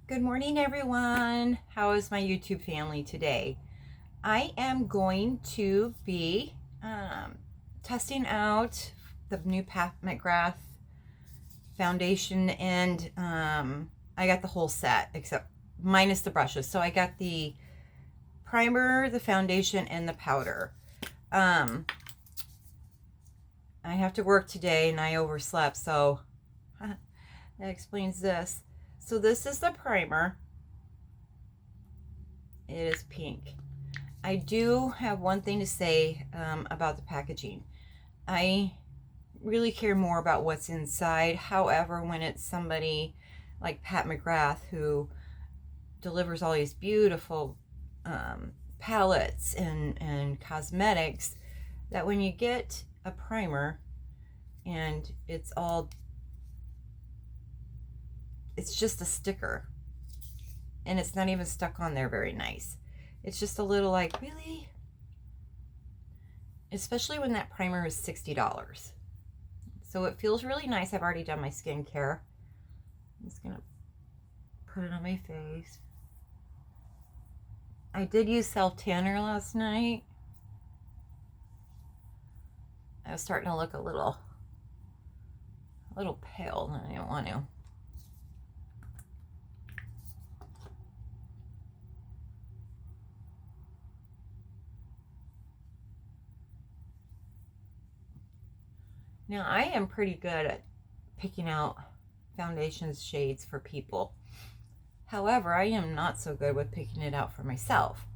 Good morning, everyone. How is my YouTube family today? I am going to be testing out the new McGrath foundation, and I got the whole set except minus the brushes. So I got the primer, the foundation, and the powder. I have to work today and I overslept, so that explains this. So this is the primer. It is pink. I do have one thing to say about the packaging. I really care more about what's inside. However, when it's somebody like Pat McGrath who delivers all these beautiful palettes and cosmetics, that when you get a primer and it's just a sticker and it's not even stuck on there very nice. It's just a little like, really? Especially when that primer is $60. So it feels really nice. I've already done my skincare. I'm just gonna put it on my face. I did use self tanner last night. I was starting to look a little pale and I didn't want to. Now, I am pretty good at picking out foundation shades for people. However, I am not so good with picking it out for myself.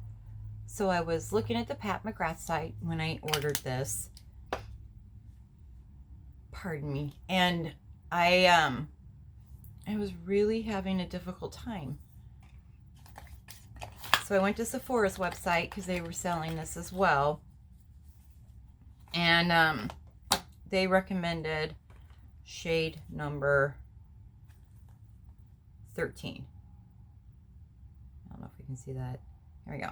So I was looking at the Pat McGrath site when I ordered this. Pardon me. And I was really having a difficult time. So I went to Sephora's website because they were selling this as well. And they recommended shade number 13. I don't know if you can see that. There we go.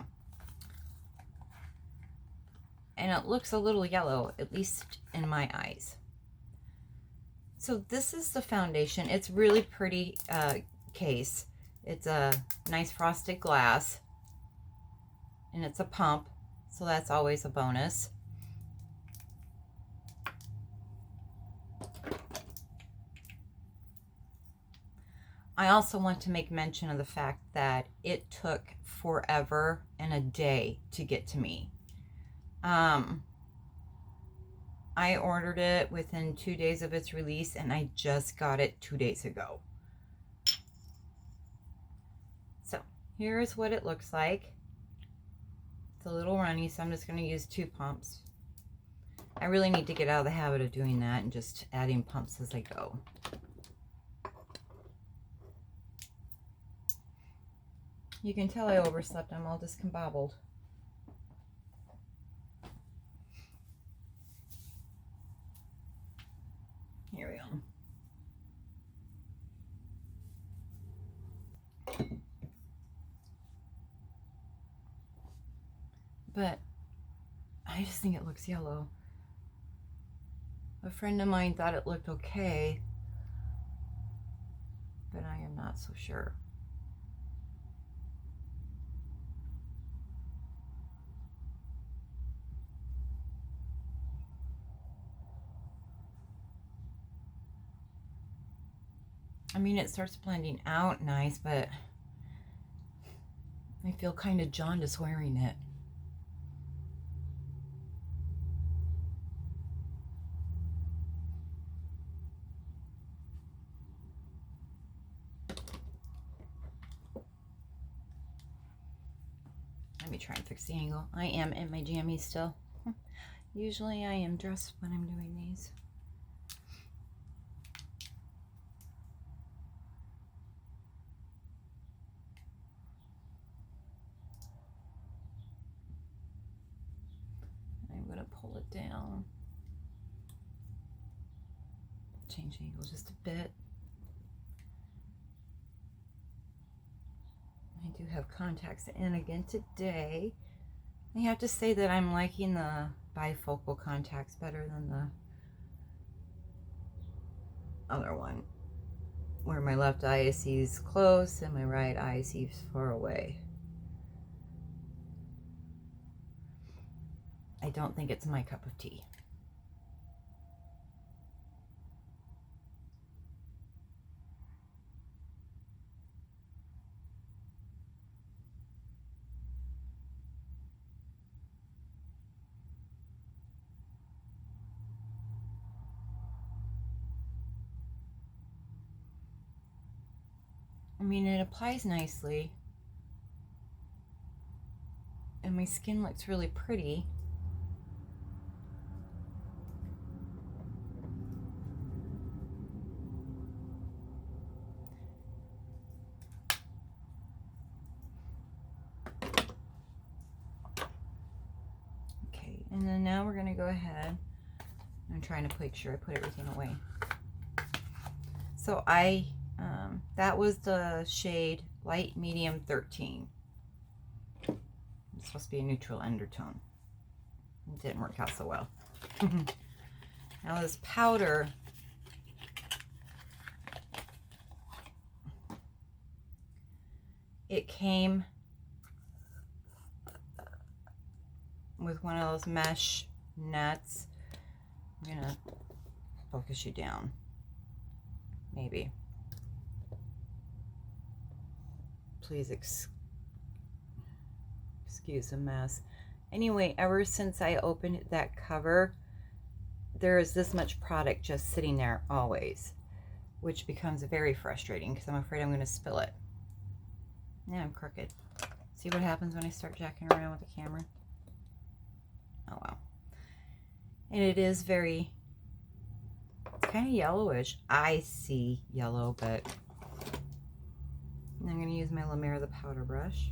And it looks a little yellow, at least in my eyes. So this is the foundation. It's really pretty case. It's a nice frosted glass. And it's a pump, so that's always a bonus. I also want to make mention of the fact that it took forever and a day to get to me. I ordered it within 2 days of its release, and I just got it 2 days ago. So here's what it looks like. It's a little runny, so I'm just going to use 2 pumps. I really need to get out of the habit of doing that and just adding pumps as I go. You can tell I overslept. I'm all discombobbled. Here we go. But I just think it looks yellow. A friend of mine thought it looked okay, but I am not so sure. I mean, it starts blending out nice, but I feel kind of jaundiced wearing it. Let me try and fix the angle. I am in my jammies still. Usually I am dressed when I'm doing these. I'm going to pull it down. Change the angle just a bit. I do have contacts in again today. I have to say that I'm liking the bifocal contacts better than the other one. where my left eye sees close and my right eye sees far away. I don't think it's my cup of tea. I mean, it applies nicely, and my skin looks really pretty. Okay, and then now we're gonna go ahead. I'm trying to make sure I put everything away. So that was the shade Light Medium 13. It's supposed to be a neutral undertone. It didn't work out so well. Now this powder, it came with one of those mesh nets. I'm gonna focus you down, maybe. Please excuse the mess. Anyway, ever since I opened that cover, there is this much product just sitting there always, which becomes very frustrating because I'm afraid I'm going to spill it. Yeah, I'm crooked. See what happens when I start jacking around with the camera? Oh well. And it is very, it's kind of yellowish. I see yellow, but I'm going to use my La Mer, the powder brush.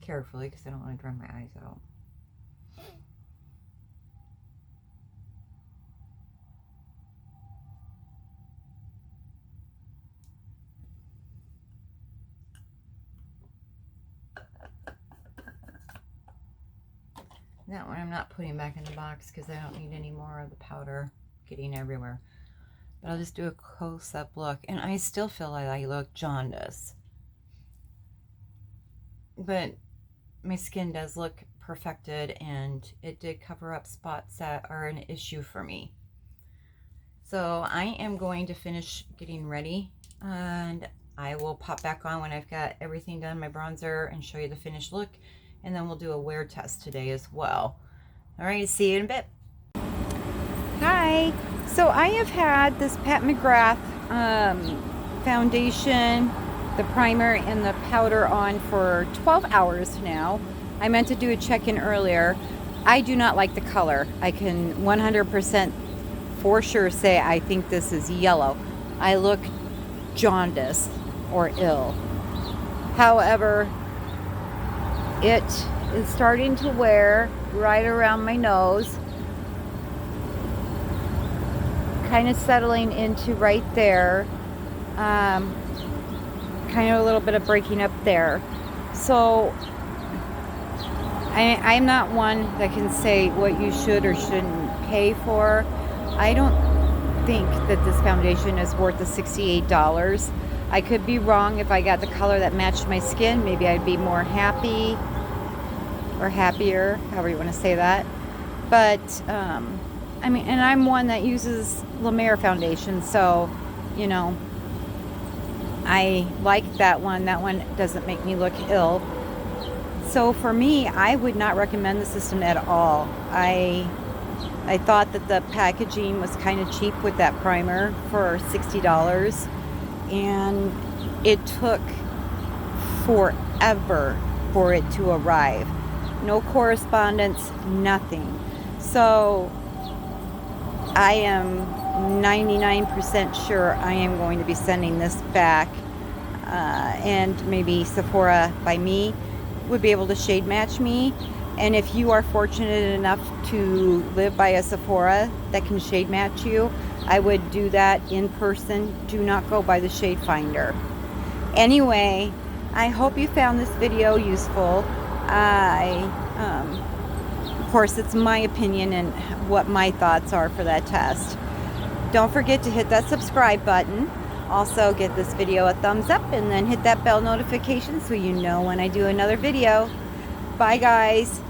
Carefully, because I don't want to dry my eyes out. That one I'm not putting back in the box because I don't need any more of the powder getting everywhere. But I'll just do a close-up look. And I still feel like I look jaundiced. But my skin does look perfected, and it did cover up spots that are an issue for me. So I am going to finish getting ready, and I will pop back on when I've got everything done, my bronzer, and show you the finished look. And then we'll do a wear test today as well. All right, see you in a bit. Hi. So I have had this Pat McGrath foundation, the primer, and the powder on for 12 hours now. I meant to do a check-in earlier. I do not like the color. I can 100% for sure say I think this is yellow. I look jaundiced or ill. However, it is starting to wear right around my nose, kind of settling into right there, kind of a little bit of breaking up there. So I'm not one that can say what you should or shouldn't pay for. I don't think that this foundation is worth the $68. I could be wrong. If I got the color that matched my skin, maybe I'd be more happy or happier, however you want to say that. But I mean, and I'm one that uses La Mer foundation, so you know, I like that one. That one doesn't make me look ill. So for me, I would not recommend the system at all. I thought that the packaging was kind of cheap with that primer for $60, and it took forever for it to arrive. No correspondence, nothing. So I am 99% sure I am going to be sending this back, and maybe Sephora by me would be able to shade match me, And if you are fortunate enough to live by a Sephora that can shade match you, I would do that in person. Do not go by the shade finder. Anyway, I hope you found this video useful. Of course, it's my opinion and what my thoughts are for that test. Don't forget to hit that subscribe button. Also, give this video a thumbs up and then hit that bell notification so you know when I do another video. Bye, guys.